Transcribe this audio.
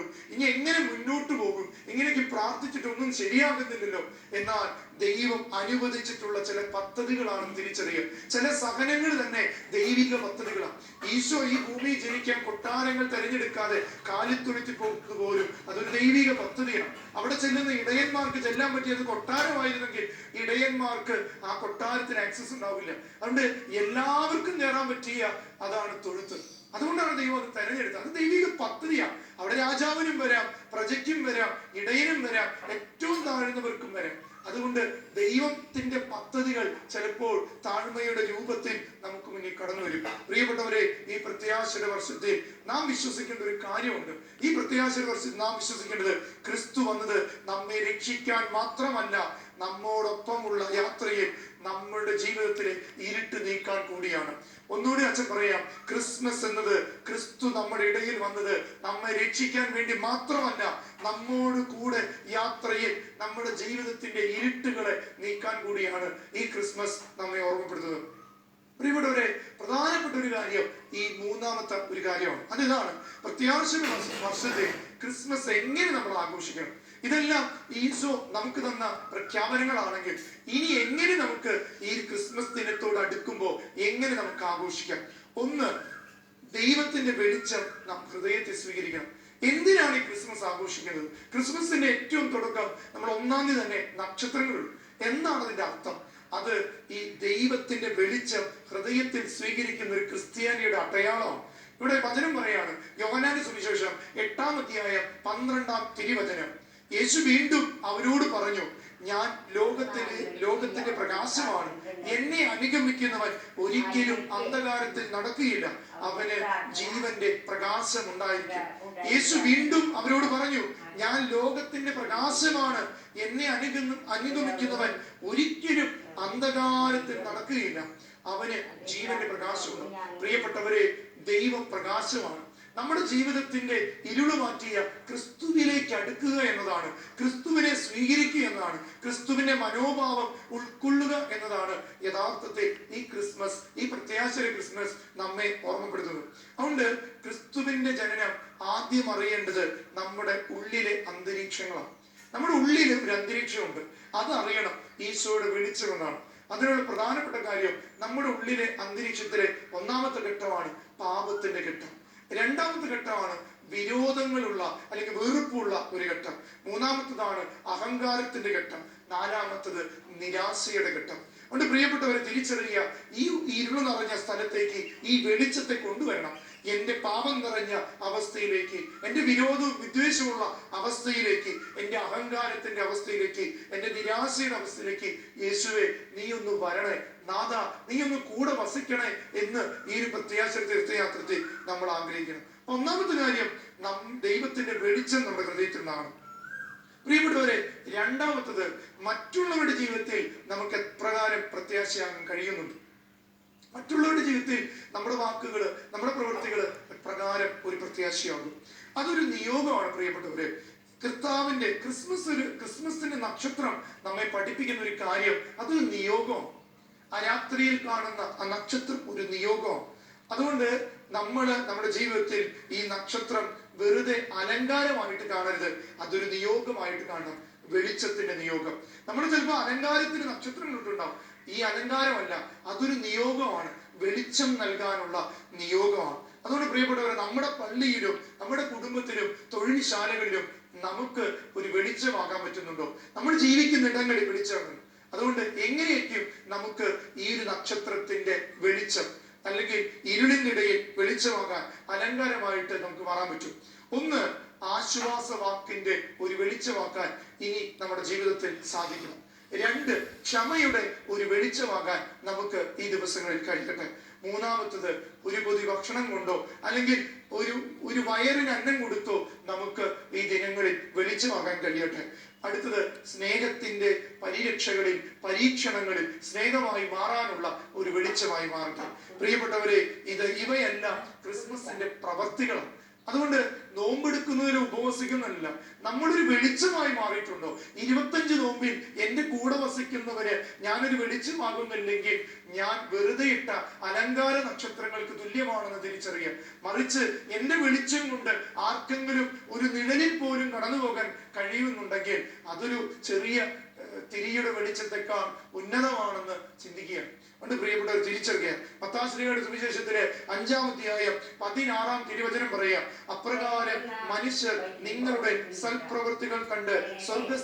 പോകും, ഇനി എങ്ങനെ മുന്നോട്ട് പോകും, ഇങ്ങനെയൊക്കെ പ്രാർത്ഥിച്ചിട്ടൊന്നും ശരിയാകുന്നില്ലല്ലോ. എന്നാൽ ദൈവം അനുവദിച്ചിട്ടുള്ള ചില പദ്ധതികളാണ് തിരിച്ചറിയുക. ചില സഹനങ്ങൾ തന്നെ ദൈവിക പദ്ധതികളാണ്. ഈശോ ഈ ഭൂമിയിൽ ജനിക്കാൻ കൊട്ടാരങ്ങൾ തെരഞ്ഞെടുക്കാതെ കാലിത്തൊഴുത്തി പോകുന്നത് പോലും അതൊരു ദൈവിക പദ്ധതിയാണ്. അവിടെ ചെല്ലുന്ന ഇടയന്മാർക്ക് ചെല്ലാൻ പറ്റിയത് കൊട്ടാരമായിരുന്നെങ്കിൽ ഇടയന്മാർക്ക് ആ കൊട്ടാരത്തിന് ആക്സസ് ഉണ്ടാവില്ല. അതുകൊണ്ട് എല്ലാവർക്കും കയറാൻ പറ്റിയ അതാണ് തൊഴുത്ത്. അതുകൊണ്ടാണ് ദൈവം അത് തെരഞ്ഞെടുത്തത്. അത് ദൈവിക പദ്ധതിയാണ്. അവിടെ രാജാവിനും വരാം, പ്രജയ്ക്കും വരാം, ഇടയനും വരാം, ഏറ്റവും താഴ്ന്നവർക്കും വരാം. അതുകൊണ്ട് ദൈവത്തിന്റെ പദ്ധതികൾ ചിലപ്പോൾ താഴ്മയുടെ രൂപത്തിൽ നമുക്ക് മുന്നിൽ കടന്നു വരും. പ്രിയപ്പെട്ടവരെ, ഈ പ്രത്യാശയുടെ വർഷത്തിൽ നാം വിശ്വസിക്കേണ്ട ഒരു കാര്യമുണ്ട്. ഈ പ്രത്യാശയുടെ വർഷത്തിൽ നാം വിശ്വസിക്കേണ്ടത് ക്രിസ്തു വന്നത് നമ്മെ രക്ഷിക്കാൻ മാത്രമല്ല, നമ്മോടൊപ്പമുള്ള യാത്രയിൽ നമ്മളുടെ ജീവിതത്തിലെ ഇരുട്ട് നീക്കാൻ കൂടിയാണ്. ഒന്നുകൂടി അച്ഛൻ പറയാം, ക്രിസ്മസ് എന്നത് ക്രിസ്തു നമ്മുടെ ഇടയിൽ വന്നത് നമ്മെ രക്ഷിക്കാൻ വേണ്ടി മാത്രമല്ല, നമ്മോട് കൂടെ യാത്രയിൽ നമ്മുടെ ജീവിതത്തിന്റെ ഇരുട്ടുകളെ നീക്കാൻ കൂടിയാണ് ഈ ക്രിസ്മസ് നമ്മെ ഓർമ്മപ്പെടുത്തുന്നത്. പ്രിയപ്പെട്ടവരെ, പ്രധാനപ്പെട്ട ഒരു കാര്യം ഈ മൂന്നാമത്തെ ഒരു കാര്യമാണ്. അതിതാണ് പ്രത്യാശയുടെ വർഷത്തെ ക്രിസ്മസ് എങ്ങനെ നമ്മൾ ആഘോഷിക്കണം. ഇതെല്ലാം ഈശോ നമുക്ക് തന്ന പ്രഖ്യാപനങ്ങളാണെങ്കിൽ ഇനി എങ്ങനെ നമുക്ക് ഈ ക്രിസ്മസ് ദിനത്തോട് അടുക്കുമ്പോൾ എങ്ങനെ നമുക്ക് ആഘോഷിക്കാം? ഒന്ന്, ദൈവത്തിന്റെ വെളിച്ചം നാം ഹൃദയത്തിൽ സ്വീകരിക്കണം. എന്തിനാണ് ഈ ക്രിസ്മസ് ആഘോഷിക്കുന്നത്? ക്രിസ്മസിന്റെ ഏറ്റവും തുടക്കം നമ്മൾ 1-ാം തീയതി തന്നെ നക്ഷത്രങ്ങളുണ്ട്. എന്താണ് അതിന്റെ അർത്ഥം? അത് ഈ ദൈവത്തിന്റെ വെളിച്ചം ഹൃദയത്തിൽ സ്വീകരിക്കുന്ന ഒരു ക്രിസ്ത്യാനിയുടെ അടയാളമാണ്. ഇവിടെ വചനം പറയാണ്, യോഹന്നാന്റെ സുവിശേഷം 8-ാം അധ്യായം 12-ാം തിരുവചനം. യേശു വീണ്ടും അവരോട് പറഞ്ഞു, ഞാൻ ലോകത്തിന്റെ പ്രകാശമാണ്. എന്നെ അനുഗമിക്കുന്നവൻ ഒരിക്കലും അന്ധകാരത്തിൽ നടക്കുകയില്ല, അവന് ജീവന്റെ പ്രകാശം ഉണ്ടായിരിക്കും. യേശു വീണ്ടും അവരോട് പറഞ്ഞു, ഞാൻ ലോകത്തിന്റെ പ്രകാശമാണ്. എന്നെ അനുഗമിക്കുന്നവൻ ഒരിക്കലും അന്ധകാരത്തിൽ നടക്കുകയില്ല, അവന് ജീവന്റെ പ്രകാശമുണ്ട്. പ്രിയപ്പെട്ടവരെ, ദൈവം പ്രകാശമാണ്. നമ്മുടെ ജീവിതത്തിന്റെ ഇരുള് മാറ്റിയ ക്രിസ്തുവിലേക്ക് അടുക്കുക എന്നതാണ്, ക്രിസ്തുവിനെ സ്വീകരിക്കുക എന്നതാണ്, ക്രിസ്തുവിന്റെ മനോഭാവം ഉൾക്കൊള്ളുക എന്നതാണ് യഥാർത്ഥത്തിൽ ഈ ക്രിസ്മസ്, ഈ പ്രത്യാശയുടെ ക്രിസ്മസ് നമ്മെ ഓർമ്മപ്പെടുത്തുന്നത്. അതുകൊണ്ട് ക്രിസ്തുവിന്റെ ജനനം ആദ്യം അറിയേണ്ടത് നമ്മുടെ ഉള്ളിലെ അന്തരീക്ഷങ്ങളാണ്. നമ്മുടെ ഉള്ളിൽ ഒരു അന്തരീക്ഷമുണ്ട്, അത് അറിയണം. ഈശോയുടെ വെളിച്ചം എന്നാണ് അതിനുള്ള പ്രധാനപ്പെട്ട കാര്യം. നമ്മുടെ ഉള്ളിലെ അന്തരീക്ഷത്തിലെ ഒന്നാമത്തെ ഘട്ടമാണ് പാപത്തിന്റെ ഘട്ടം. രണ്ടാമത്തെ ഘട്ടമാണ് വിരോധങ്ങളുള്ള അല്ലെങ്കിൽ വെറുപ്പുള്ള ഒരു ഘട്ടം. മൂന്നാമത്തതാണ് അഹങ്കാരത്തിന്റെ ഘട്ടം. നാലാമത്തത് നിരാശയുടെ ഘട്ടം. അതുകൊണ്ട് പ്രിയപ്പെട്ടവരെ, തിരിച്ചറിയുക, ഈ ഇരുള് നിറഞ്ഞ സ്ഥലത്തേക്ക് ഈ വെളിച്ചത്തെ കൊണ്ടുവരണം. എന്റെ പാപം നിറഞ്ഞ അവസ്ഥയിലേക്ക്, എന്റെ വിരോധവും വിദ്വേഷമുള്ള അവസ്ഥയിലേക്ക്, എന്റെ അഹങ്കാരത്തിന്റെ അവസ്ഥയിലേക്ക്, എന്റെ നിരാശയുടെ അവസ്ഥയിലേക്ക് യേശുവേ നീ ഒന്ന് വരണേ, നാഥ നീ ഒന്ന് കൂടെ വസിക്കണേ എന്ന് ഈ ഒരു പ്രത്യാശയുടെ തീർത്ഥയാത്രത്തിൽ നമ്മൾ ആഗ്രഹിക്കണം. ഒന്നാമത്തെ കാര്യം, ദൈവത്തിന്റെ വെളിച്ചം നമ്മുടെ ഹൃദയത്തിൽ നിന്നാണ്. പ്രിയപ്പെട്ടവരെ, രണ്ടാമത്തത്, മറ്റുള്ളവരുടെ ജീവിതത്തിൽ നമുക്ക് എപ്രകാരം പ്രത്യാശയാകാൻ കഴിയുന്നുണ്ട്. മറ്റുള്ളവരുടെ ജീവിതത്തിൽ നമ്മുടെ വാക്കുകള്, നമ്മുടെ പ്രവൃത്തികള് എപ്രകാരം ഒരു പ്രത്യാശയാകും. അതൊരു നിയോഗമാണ്. പ്രിയപ്പെട്ടവരെ, കർത്താവിന്റെ ക്രിസ്മസിന്റെ നക്ഷത്രം നമ്മെ പഠിപ്പിക്കുന്ന ഒരു കാര്യം, അതൊരു നിയോഗമാണ്. ആ രാത്രിയിൽ കാണുന്ന ആ നക്ഷത്രം ഒരു നിയോഗമാണ്. അതുകൊണ്ട് നമ്മുടെ ജീവിതത്തിൽ ഈ നക്ഷത്രം വെറുതെ അലങ്കാരമായിട്ട് കാണരുത്, അതൊരു നിയോഗമായിട്ട് കാണണം. വെളിച്ചത്തിന്റെ നിയോഗം. നമ്മൾ ചിലപ്പോൾ അലങ്കാരത്തിന് നക്ഷത്രങ്ങൾ ഇട്ടുണ്ടാവും. ഈ അലങ്കാരമല്ല, അതൊരു നിയോഗമാണ്, വെളിച്ചം നൽകാനുള്ള നിയോഗമാണ്. അതുകൊണ്ട് പ്രിയപ്പെട്ടവരെ, നമ്മുടെ പള്ളിയിലും നമ്മുടെ കുടുംബത്തിലും തൊഴിൽശാലകളിലും നമുക്ക് ഒരു വെളിച്ചമാകാൻ പറ്റുന്നുണ്ടോ? നമ്മൾ ജീവിക്കുന്ന ഇടങ്ങളിൽ വെളിച്ചമാണ്. അതുകൊണ്ട് എങ്ങനെയൊക്കെ നമുക്ക് ഈ ഒരു നക്ഷത്രത്തിന്റെ വെളിച്ചം അല്ലെങ്കിൽ ഇരുളിനിടയിൽ വെളിച്ചമാകാൻ, അലങ്കാരമായിട്ട് നമുക്ക് മാറാൻ പറ്റും. ഒന്ന്, ആശ്വാസവാക്കിന്റെ ഒരു വെളിച്ചമാക്കാൻ ഇനി നമ്മുടെ ജീവിതത്തിൽ സാധിക്കണം. രണ്ട്, ക്ഷമയുടെ ഒരു വെളിച്ചമാകാൻ നമുക്ക് ഈ ദിവസങ്ങളിൽ കഴിയട്ടെ. മൂന്നാമത്തത്, ഒരു പൊതി ഭക്ഷണം കൊണ്ടോ അല്ലെങ്കിൽ ഒരു വയറിന് അന്നം കൊടുത്തോ നമുക്ക് ഈ ദിനങ്ങളിൽ വെളിച്ചമാകാൻ കഴിയട്ടെ. അടുത്തത്, സ്നേഹത്തിന്റെ പരിരക്ഷകളിൽ, പരീക്ഷണങ്ങളിൽ സ്നേഹമായി മാറാനുള്ള ഒരു വെളിച്ചമായി മാറട്ടെ. പ്രിയപ്പെട്ടവരെ, ഇവയെല്ലാം ക്രിസ്മസിന്റെ പ്രവർത്തികളാണ്. അതുകൊണ്ട് നോമ്പെടുക്കുന്നതിലും ഉപവസിക്കുന്നതല്ല, നമ്മളൊരു വെളിച്ചമായി മാറിയിട്ടുണ്ടോ? 25 നോമ്പിൽ എന്റെ കൂടെ വസിക്കുന്നവര് ഞാനൊരു വെളിച്ചമാകുന്നില്ലെങ്കിൽ ഞാൻ വെറുതെ ഇട്ട അലങ്കാര നക്ഷത്രങ്ങൾക്ക് തുല്യമാണെന്ന് തിരിച്ചറിയാം. മറിച്ച് എന്റെ വെളിച്ചം കൊണ്ട് ആർക്കെങ്കിലും ഒരു നിഴലിൽ പോലും കടന്നു പോകാൻ കഴിയുന്നുണ്ടെങ്കിൽ അതൊരു ചെറിയ തിരിയുടെ വെളിച്ചത്തെക്കാൾ ഉന്നതമാണെന്ന് ചിന്തിക്കുകയാണ്. അതുകൊണ്ട് പ്രിയപ്പെട്ടവർ തിരിച്ചറിയുക, മത്തായി സുവിശേഷത്തിലെ 5-ാം അധ്യായം 16-ാം തിരുവചനം പറയാം, അപ്രകാരം മനുഷ്യർ നിങ്ങളുടെ സൽപ്രവൃത്തികൾ കണ്ട് സ്വർഗ്ഗസ്ഥ